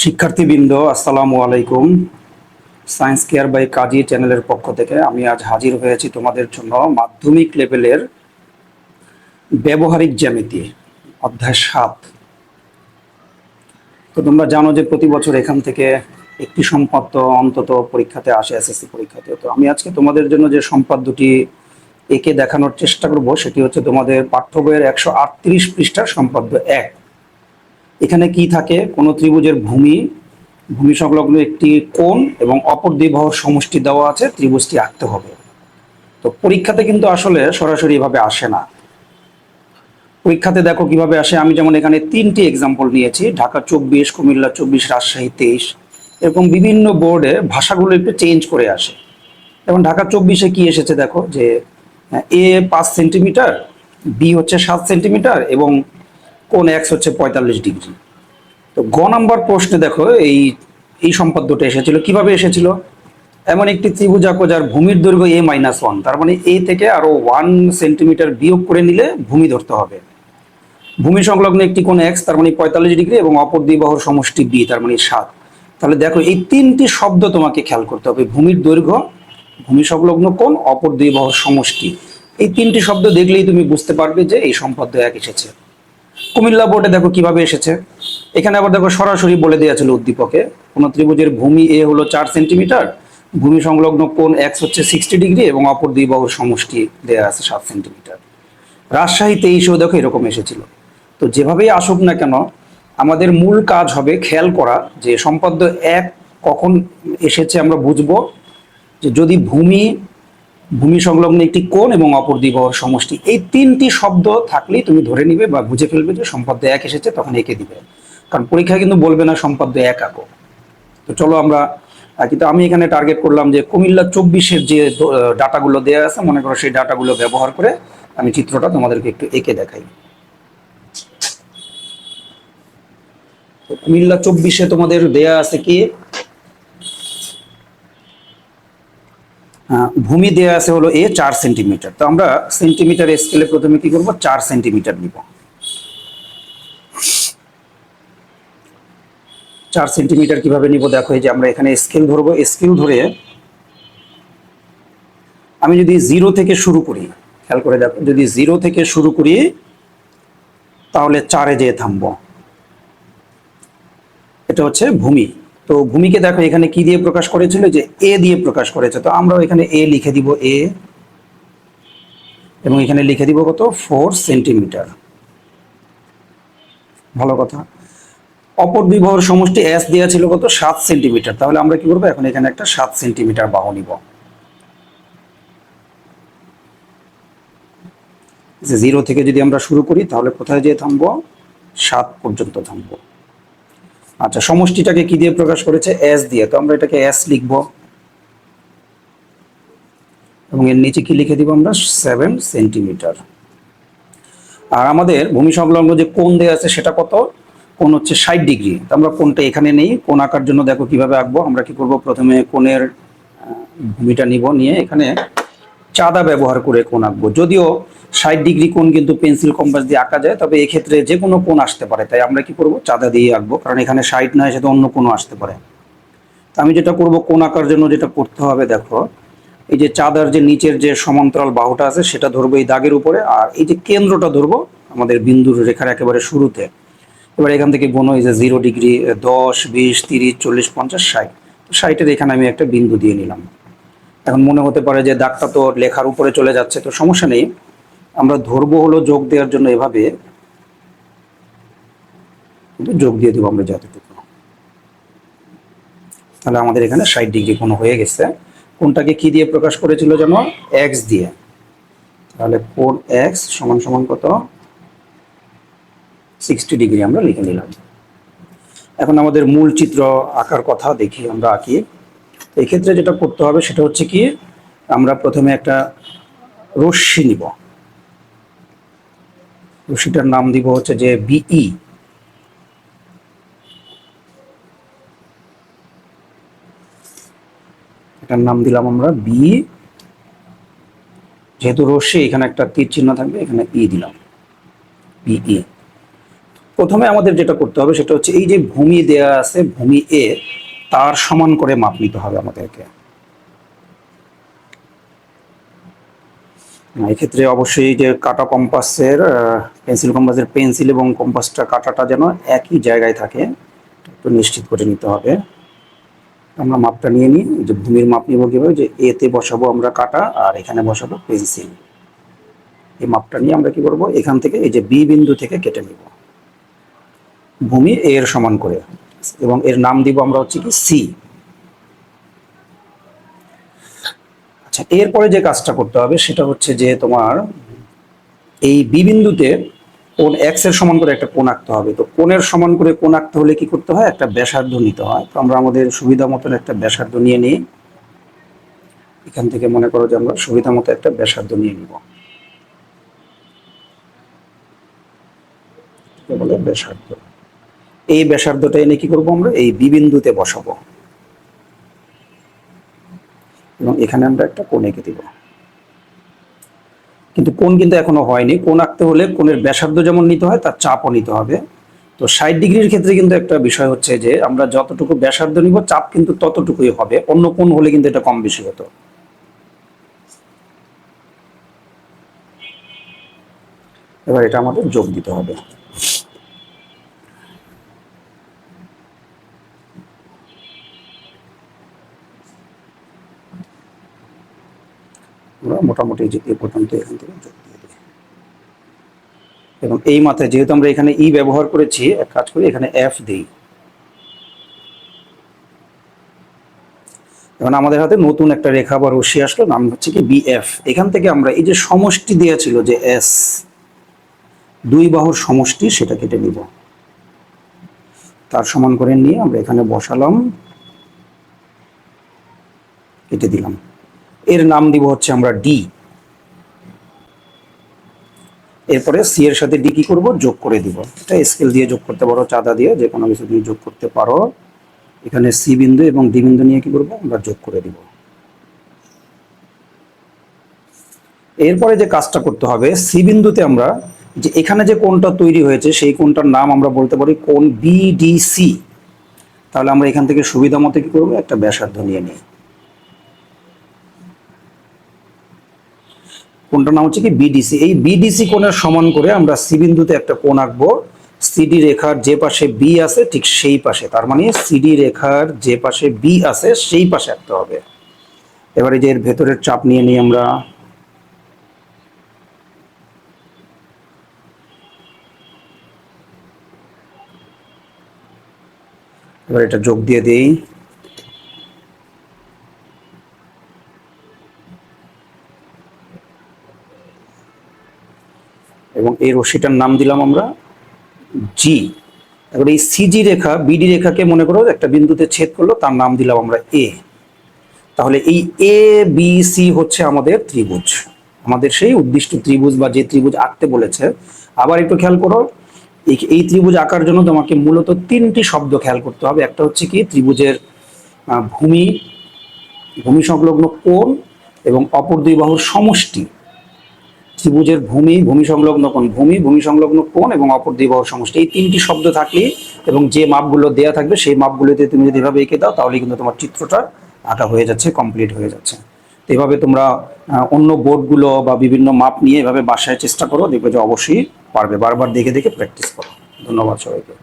শিক্ষার্থীবৃন্দ, আসসালামু আলাইকুম। সায়েন্স কেয়ার বাই কাজী চ্যানেলের পক্ষ থেকে আমি আজ হাজির হয়েছি তোমাদের জন্য মাধ্যমিক লেভেলের ব্যবহারিক জ্যামিতি অধ্যায় 7। তো তোমরা জানো যে প্রতি বছর এখান থেকে একটি সম্পাদ্য অন্তত পরীক্ষাতে আসে, এসএসসি পরীক্ষাতে। তো আমি আজকে তোমাদের জন্য যে সম্পাদ্যটি এঁকে দেখানোর চেষ্টা করব সেটি হচ্ছে তোমাদের পাঠ্য বইয়ের 138 পৃষ্ঠার সম্পাদ্য 1। এখানে কি থাকে? কোনো ত্রিভুজের ভূমি, ভূমি সংলগ্ন একটি কোণ এবং অপর দুই বাহুর সমষ্টি দেওয়া আছে, ত্রিভুজটি আঁকতে হবে। তো পরীক্ষাতে কিন্তু আসলে সরাসরি এভাবে আসে না। পরীক্ষাতে দেখো কিভাবে আসে। আমি যেমন এখানে 3টি এক্সাম্পল নিয়েছি, ঢাকা 24, কুমিল্লা 24, রাজশাহী 23। এরকম বিভিন্ন বোর্ডে ভাষাগুলো একটু চেঞ্জ করে আসে। যেমন ঢাকা 24-এ কি এসেছে দেখো, যে এ 5 সেন্টিমিটার, বি হচ্ছে 7 সেন্টিমিটার এবং কোণ এক্স হচ্ছে 45 ডিগ্রি। তো গ নাম্বার প্রশ্নে দেখো এই এই সম্পাদ্যটা এসেছিল। কিভাবে এসেছিল? এমন একটি ত্রিভুজ আঁকো যার ভূমির দৈর্ঘ্য a-1, তার মানে এ থেকে আরো 1 সেন্টিমিটার বিয়োগ করে নিলে ভূমি ধরতে হবে। ভূমি সংলগ্ন একটি কোণ এক্স, তার মানে 45 ডিগ্রি, এবং অপর দুই বাহুর সমষ্টি বি, তার মানে 7। তাহলে দেখো এই 3টি শব্দ তোমাকে খেয়াল করতে হবে: ভূমির দৈর্ঘ্য, ভূমি সংলগ্ন কোণ, অপর দুই বাহুর সমষ্টি। এই 3টি শব্দ দেখলেই তুমি বুঝতে পারবে যে এই সম্পাদ্য 1 এসেছে। কুমিল্লা বোর্ডে দেখো কিভাবে এসেছে। এখানে আবার দেখো সরাসরি বলে দেওয়া ছিল উদ্দীপকে, কোন ত্রিভুজের ভূমি এ হলো 4 সেন্টিমিটার, ভূমি সংলগ্ন কোণ এক্স হচ্ছে 60 ডিগ্রি এবং অপর দুই বাহুর সমষ্টি দেওয়া আছে 7 সেন্টিমিটার। রাজশাহী 23-এও দেখো এরকম এসেছিল। তো যেভাবেই আসুক না কেন, আমাদের মূল কাজ হবে খেয়াল করা যে সম্পাদ্য 1 কখন এসেছে আমরা বুঝবো যে যদি ভূমি, ভূমি সংলগ্ন একটি কোণ এবং অপর দুই বাহুর সমষ্টি, এই 3টি শব্দ থাকলেই তুমি ধরে নিবে বা বুঝে ফেলবে যে সম্পাদ্য 1 এসেছে, তখন এঁকে দিবে। কারণ পরীক্ষা কিন্তু বলবে না সম্পাদ্য 1 আঁকো। তো চলো আমরা, কিন্তু আমি এখানে টার্গেট করলাম যে কুমিল্লা 24-এর যে ডাটাগুলো দেওয়া আছে, মনে করো সেই ডাটাগুলো ব্যবহার করে আমি চিত্রটা তোমাদেরকে একটু এঁকে দেখাই। তো কুমিল্লা 24-এ তোমাদের দেয়া আছে কি, ভূমি দেয়া আছে হলো এ 4 সেন্টিমিটার। তো আমরা সেন্টিমিটার স্কেলে প্রথমে কি করব, 4 সেন্টিমিটার নিব। 4 সেন্টিমিটার কিভাবে নিব দেখো, এই যে আমরা এখানে স্কেল ধরবো। স্কেল ধরে আমি যদি 0 থেকে শুরু করি, খেয়াল করে দেখো, যদি 0 থেকে শুরু করি তাহলে 4-এ যেয়ে থামবো। এটা হচ্ছে ভূমি। তো ভূমিকে দেখো এখানে কি দিয়ে প্রকাশ করেছিল, যে এ দিয়ে প্রকাশ করেছে। তো আমরা এখানে এ লিখে দিব, এ, এবং এখানে লিখে দিব কত, 4 সেন্টিমিটার। ভালো কথা। অপর দুই বাহুর সমষ্টি এস দেওয়া ছিল কত, 7 সেন্টিমিটার। তাহলে আমরা কি করবো, এখন এখানে একটা 7 সেন্টিমিটার বাহু নিব। যে 0 থেকে যদি আমরা শুরু করি তাহলে কোথায় যেয়ে থামবো, 7 পর্যন্ত থামবো। আচ্ছা, সমষ্টিটাকে কি দিয়ে প্রকাশ করেছে, এস দিয়ে। তো আমরা এটাকে এস লিখব এবং এর নিচে কি লিখে দিব আমরা, 7 সেন্টিমিটার। আর আমাদের ভূমি সংলগ্ন যে কোণ দেওয়া আছে সেটা কত, কোণ হচ্ছে 60 ডিগ্রি। তো আমরা কোণটা এখানে নেই। কোণ আঁকার জন্য দেখো কিভাবে আঁকবো। আমরা কি করব, প্রথমে কোণের ভূমিটা নিব, নিয়ে এখানে চাঁদা ব্যবহার করে কোণ আঁকবো। যদিও 60 ডিগ্রি কোণ কিন্তু পেন্সিল কম্পাস দিয়ে আঁকা যায়, তবে এক্ষেত্রে যে কোনো কোণ আসতে পারে, তাই আমরা কি করব, চাঁদা দিয়ে আঁকবো। কারণ এখানে 60 না এসে তো অন্য কোনো আসতে পারে। তো আমি যেটা করব, কোণ আঁকার জন্য যেটা করতে হবে দেখো, এই যে চাঁদার যে নিচের যে সমান্তরাল বাহুটা আছে সেটা ধরবো এই দাগের উপরে, আর এই যে কেন্দ্রটা ধরবো আমাদের বিন্দুর রেখার একেবারে শুরুতে। এবার এখান থেকে গোনো, এই যে 0 ডিগ্রি, 10, 20, 30, 40, 50, 60। 60-এর এখানে আমি একটা বিন্দু দিয়ে নিলাম। এখন মনে হতে পারে যে দাগটা তো লেখার উপরে চলে যাচ্ছে, তো সমস্যা নেই, আমরা ধরবো হলো যোগ দেওয়ার জন্য এভাবে, কিন্তু যোগ দিয়ে দেবো আমরা যতটুকু। তাহলে আমাদের এখানে 60 ডিগ্রি কোণ হয়ে গেছে। কোণটাকে কি দিয়ে প্রকাশ করেছিল যেন, এক্স দিয়ে। তাহলে কোণ এক্স সমান সমান কত, 60 ডিগ্রি আমরা লিখে নিলাম। এখন আমাদের মূল চিত্র আঁকার কথা দেখি, আমরা আঁকি। এই ক্ষেত্রে যেটা করতে হবে সেটা হচ্ছে কি, আমরা প্রথমে একটা রশ্মি নিব। রশ্মিটার নাম দিব হচ্ছে যে বিই। এটার নাম দিলাম আমরা বি। যেহেতু রশ্মি, এখানে একটা তীর চিহ্ন থাকবে, এখানে ই দিলাম, বিই। প্রথমে আমাদের যেটা করতে হবে সেটা হচ্ছে এই যে ভূমি দেয়া আছে, ভূমি এ, তার সমান করে মাপ নিতে হবে আমাদেরকে। এক্ষেত্রে অবশ্যই যে কাটা কম্পাসের, পেন্সিল কম্পাসের পেন্সিল এবং কম্পাসটা কাটাটা যেন একই জায়গায় থাকে, একটু নিশ্চিত করে নিতে হবে। আমরা মাপটা নিয়ে নিই, যে ভূমির মাপ নিব কীভাবে, যে এতে বসাবো আমরা কাটা আর এখানে বসাবো পেন্সিল। এই মাপটা নিয়ে আমরা কি করব, এখান থেকে এই যে বি বিন্দু থেকে কেটে নিব ভূমি এর সমান করে, এবং এর নাম দিব আমরা হচ্ছে কি সি। আচ্ছা, এরপরে যে কাজটা করতে হবে সেটা হচ্ছে যে তোমার এই বি বিন্দুতে কোণ এক্স এর সমান করে একটা কোণ আঁকতে হবে। তো কোণের সমান করে কোণ আঁকতে হলে কি করতে হয়, একটা ব্যাসার্ধ নিতে হয়। তো আমরা আমাদের সুবিধা মতন একটা ব্যাসার্ধ নিয়ে নিই। এখান থেকে মনে করো যে আমরা সুবিধা মতো একটা ব্যাসার্ধ নিয়ে নিব, বলে ব্যাসার্ধ। এই ব্যাসার্ধটা এনে কি করব, আমরা এই বি বিন্দুতে বসাবো এবং এখানে আমরা একটা কোণ এঁকে দিব। কিন্তু কোণ কিন্তু এখনো হয়নি। কোণ আঁকতে হলে কোণের ব্যাসার্ধ যেমন নিতে হয় তার চাপও নিতে হবে। তো 60 ডিগ্রির ক্ষেত্রে কিন্তু একটা বিষয় হচ্ছে যে আমরা যতটুকু ব্যাসার্ধ নিব চাপ কিন্তু ততটুকুই হবে, অন্য কোণ হলে কিন্তু এটা কম বেশি হতো। এবার এটা আমাদের যোগ দিতে হবে। আমরা মোটামুটি যে এ পর্যন্ত এখান থেকে যোগ দিয়ে দিই, এবং এই মাথায় যেহেতু আমরা এখানে ই ব্যবহার করেছি, এক কাজ করি এখানে এফ দিই। এখন আমাদের হাতে নতুন একটা রেখা বা রশ্মি আসলো, নাম হচ্ছে কি বিএফ। এখান থেকে আমরা এই যে সমষ্টি দেওয়া ছিল যে এস, দুই বাহুর সমষ্টি, সেটা কেটে নিব। তার সমান করে নিয়ে আমরা এখানে বসালাম, কেটে দিলাম। এর নাম দিব হচ্ছে আমরা ডি। এরপরে সি এর সাথে ডি কি করব, যোগ করে দিব। এটা স্কেল দিয়ে যোগ করতে পারো, চাঁদা দিয়ে, যে কোনো কিছু দিয়ে যোগ করতে পারো। এখানে সি বিন্দু এবং ডি বিন্দু নিয়ে কি করব, আমরা যোগ করে দিব। এরপরে যে কাজটা করতে হবে, সি বিন্দুতে আমরা যে এখানে যে কোণটা তৈরি হয়েছে সেই কোণটার নাম আমরা বলতে পারি কোণ বিডিসি। তাহলে আমরা এখান থেকে সুবিধা মতো কি করবো, একটা ব্যাসার্ধ নিয়ে নিই। কোণটার নাম হচ্ছে কি বিডিসি। এই বিডিসি কোণের সমান করে আমরা সি বিন্দুতে একটা কোণ আঁকবো। সিডি রেখার যে পাশে বি আছে ঠিক সেই পাশে, তার মানে সিডি রেখার যে পাশে বি আছে সেই পাশে আঁকতে হবে। এবারে যে এর ভেতরের চাপ নিয়ে নিই আমরা। এবার এটা যোগ দিয়ে দেই। এবং এই রশ্মিটার নাম দিলাম আমরা জি। এবার এই সিজি রেখা বিডি রেখাকে মনে করো একটা বিন্দুতে ছেদ করলো, তার নাম দিলাম আমরা এ। তাহলে এই এ বি সি হচ্ছে আমাদের ত্রিভুজ, আমাদের সেই উদ্দিষ্ট ত্রিভুজ বা যে ত্রিভুজ আঁকতে বলেছে। আবার একটু খেয়াল করো, এই ত্রিভুজ আঁকার জন্য তোমাকে মূলত তিনটি শব্দ খেয়াল করতে হবে। একটা হচ্ছে কি ত্রিভুজের ভূমি, ভূমি সংলগ্ন কোণ এবং অপর দুই বাহুর সমষ্টি। ত্রিভুজের ভূমি, ভূমি সংলগ্ন কোণ, ভূমি, ভূমি সংলগ্ন কোণ এবং অপর দুই বাহুর সমষ্টি, এই তিনটি শব্দ থাকলে এবং যে মাপগুলো দেয়া থাকবে সেই মাপগুলোতে তুমি যদি এভাবে এঁকে দাও তাহলে কিন্তু তোমার চিত্রটা আঁকা হয়ে যাচ্ছে, কমপ্লিট হয়ে যাচ্ছে। তো এভাবে তোমরা অন্য বোর্ডগুলো বা বিভিন্ন মাপ নিয়ে এভাবে বাসায় চেষ্টা করো, দেখবে যে অবশ্যই পারবে। বারবার দেখে দেখে প্র্যাকটিস করো। ধন্যবাদ সবাইকে।